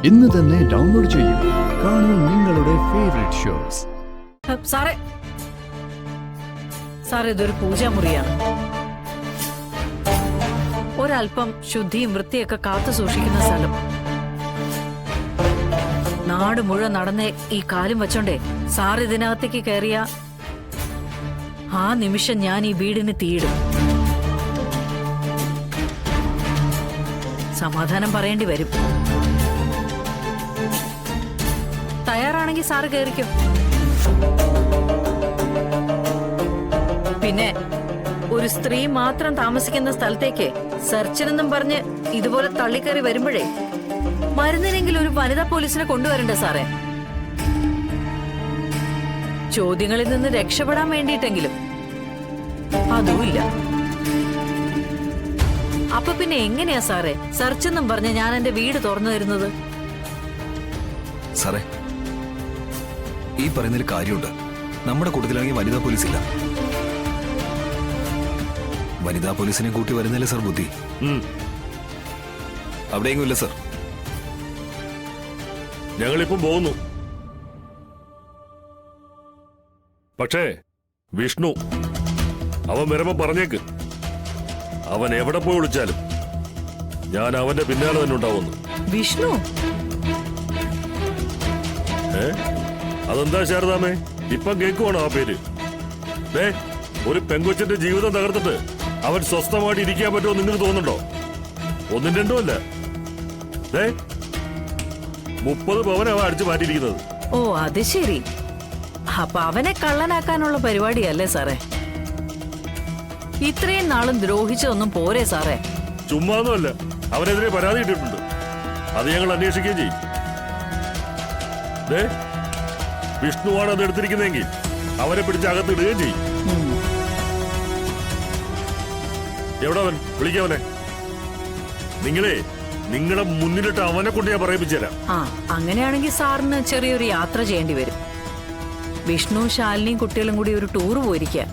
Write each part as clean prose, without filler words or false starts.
ഇന്ന് തന്നെ ഡൗൺലോഡ് ചെയ്യൂ. കാണൂ നിങ്ങളുടെ ഫേവറേറ്റ് ഷോസ്. സാറേ സാറേ, ഇതൊരു പൂജാമുറിയാണ്. ഒരൽപ്പം ശുദ്ധിയും വൃത്തിയൊക്കെ കാത്തു സൂക്ഷിക്കുന്ന സ്ഥലം. നാട് മുഴുവൻ നടന്നേ ഈ കാലും വെച്ചോണ്ടേ സാർ ഇതിനകത്തേക്ക് കയറിയ ആ നിമിഷം ഞാൻ ഈ വീടിന് തീയിടും. സമാധാനം പറയേണ്ടി വരും. തയ്യാറാണെങ്കിൽ സാറ് കയറിക്കോ. പിന്നെ ഒരു സ്ത്രീ മാത്രം താമസിക്കുന്ന സ്ഥലത്തേക്ക് സെർച്ചിനെന്നും പറഞ്ഞ് ഇതുപോലെ തള്ളിക്കയറി വരുമ്പോഴേ മരുന്നിനെങ്കിലും ഒരു വനിതാ പോലീസിനെ കൊണ്ടുവരണ്ടേ സാറേ? ചോദ്യങ്ങളിൽ നിന്ന് രക്ഷപ്പെടാൻ വേണ്ടിയിട്ടെങ്കിലും അതുമില്ല. അപ്പൊ പിന്നെ എങ്ങനെയാ സാറേ സെർച്ചെന്നും പറഞ്ഞ് ഞാൻ എന്റെ വീട് തുറന്നു തരുന്നത്? സാറേ, ഈ പറയുന്നതിൽ കാര്യമുണ്ട്. നമ്മുടെ കൂട്ടത്തിലാണെങ്കിൽ വനിതാ പോലീസ് ഇല്ല. വനിതാ പോലീസിനെ കൂട്ടി വരുന്നില്ല സാർ ബുദ്ധി. അവിടെയെങ്കിലും ഇല്ല സാർ. ഞങ്ങളിപ്പം പോകുന്നു. പക്ഷേ വിഷ്ണു അവൻ വരുമ്പോ പറഞ്ഞേക്ക്, അവൻ എവിടെ പോയി വിളിച്ചാലും ഞാൻ അവന്റെ പിന്നാലെ തന്നെ ഉണ്ടാവുന്നു. വിഷ്ണു? അതെന്താ ശാരദാമേ, ഇപ്പം കേൾക്കുവാണോ ആ പേര്? ഒരു പെങ്കൊച്ചിന്റെ ജീവിതം തകർത്തിട്ട് അവൻ സ്വസ്ഥമായിട്ട് ഇരിക്കാൻ പറ്റുമോ നിങ്ങൾക്ക് തോന്നുന്നുണ്ടോ? ഒന്നും രണ്ടും അല്ല, 30 പവൻ അവൻ അടിച്ചു മാറ്റിയിരിക്കുന്നത്. ഓ അത് ശരി. അപ്പൊ അവനെ കള്ളനാക്കാനുള്ള പരിപാടിയല്ലേ സാറേ? ഇത്രയും നാളും ദ്രോഹിച്ചതൊന്നും പോരെ സാറേ? ചുമ്മാന്നുമല്ല, അവനെതിരെ പരാതി ഇട്ടിട്ടുണ്ട്. അത് ഞങ്ങൾ അന്വേഷിക്കുകയും ചെയ്യും. വിഷ്ണുവാണ് അത് എടുത്തിരിക്കുന്നെങ്കിൽ അവനെ പിടിച്ച് അകത്തിടുകയും ചെയ്യും. എവിടെ അവൻ? വിളിക്കവനെ. നിങ്ങളെ മുന്നിലിട്ട് അവനെ കൊണ്ട് ഞാൻ പറയിപ്പിച്ചു തരാം. അങ്ങനെയാണെങ്കിൽ സാറിന് ചെറിയൊരു യാത്ര ചെയ്യേണ്ടി വരും. വിഷ്ണു, ശാലിനിയും കുട്ടികളും കൂടി ഒരു ടൂർ പോയിരിക്കുക.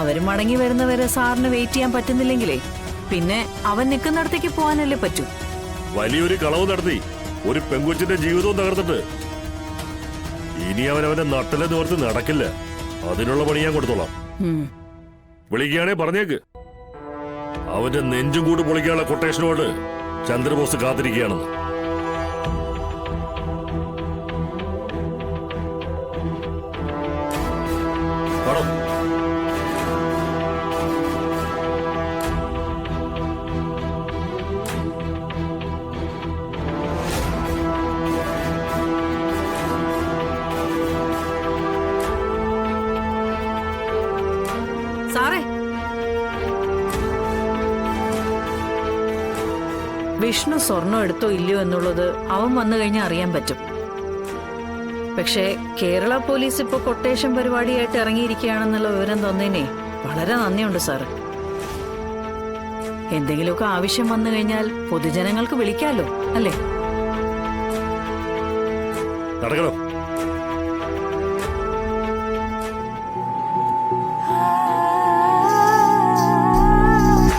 അവര് മടങ്ങി വരുന്നവരെ സാറിന് വെയിറ്റ് ചെയ്യാൻ പറ്റുന്നില്ലെങ്കിലേ പിന്നെ അവൻ നിൽക്കുന്നിടത്തേക്ക് പോകാനല്ലേ പറ്റൂ. വലിയൊരു കളവ് നടത്തി ഒരു പെങ്കൊച്ചിന്റെ ജീവിതവും തകർത്തിട്ട് ഇനി അവനവന്റെ നട്ടലെ നിവർത്തി നടക്കില്ല. അതിനുള്ള പണി ഞാൻ കൊടുത്തോളാം. വിളിക്കുകയാണെ പറഞ്ഞേക്ക്, അവന്റെ നെഞ്ചും കൂടി പൊളിക്കാനുള്ള കൊട്ടേഷനോട് ചന്ദ്രബോസ് കാത്തിരിക്കുകയാണെന്ന്. പടം സാറേ, വിഷ്ണു സ്വർണം എടുത്തോ ഇല്ലയോ എന്നുള്ളത് അവൻ വന്നു കഴിഞ്ഞാൽ അറിയാൻ പറ്റും. പക്ഷേ കേരള പോലീസ് ഇപ്പൊ കൊട്ടേഷൻ പരിപാടിയായിട്ട് ഇറങ്ങിയിരിക്കുകയാണെന്നുള്ള വിവരം തന്നതിനെ വളരെ നന്ദിയുണ്ട് സാറ്. എന്തെങ്കിലുമൊക്കെ ആവശ്യം വന്നു കഴിഞ്ഞാൽ പൊതുജനങ്ങൾക്ക് വിളിക്കാലോ, അല്ലേ? നടക്കണം.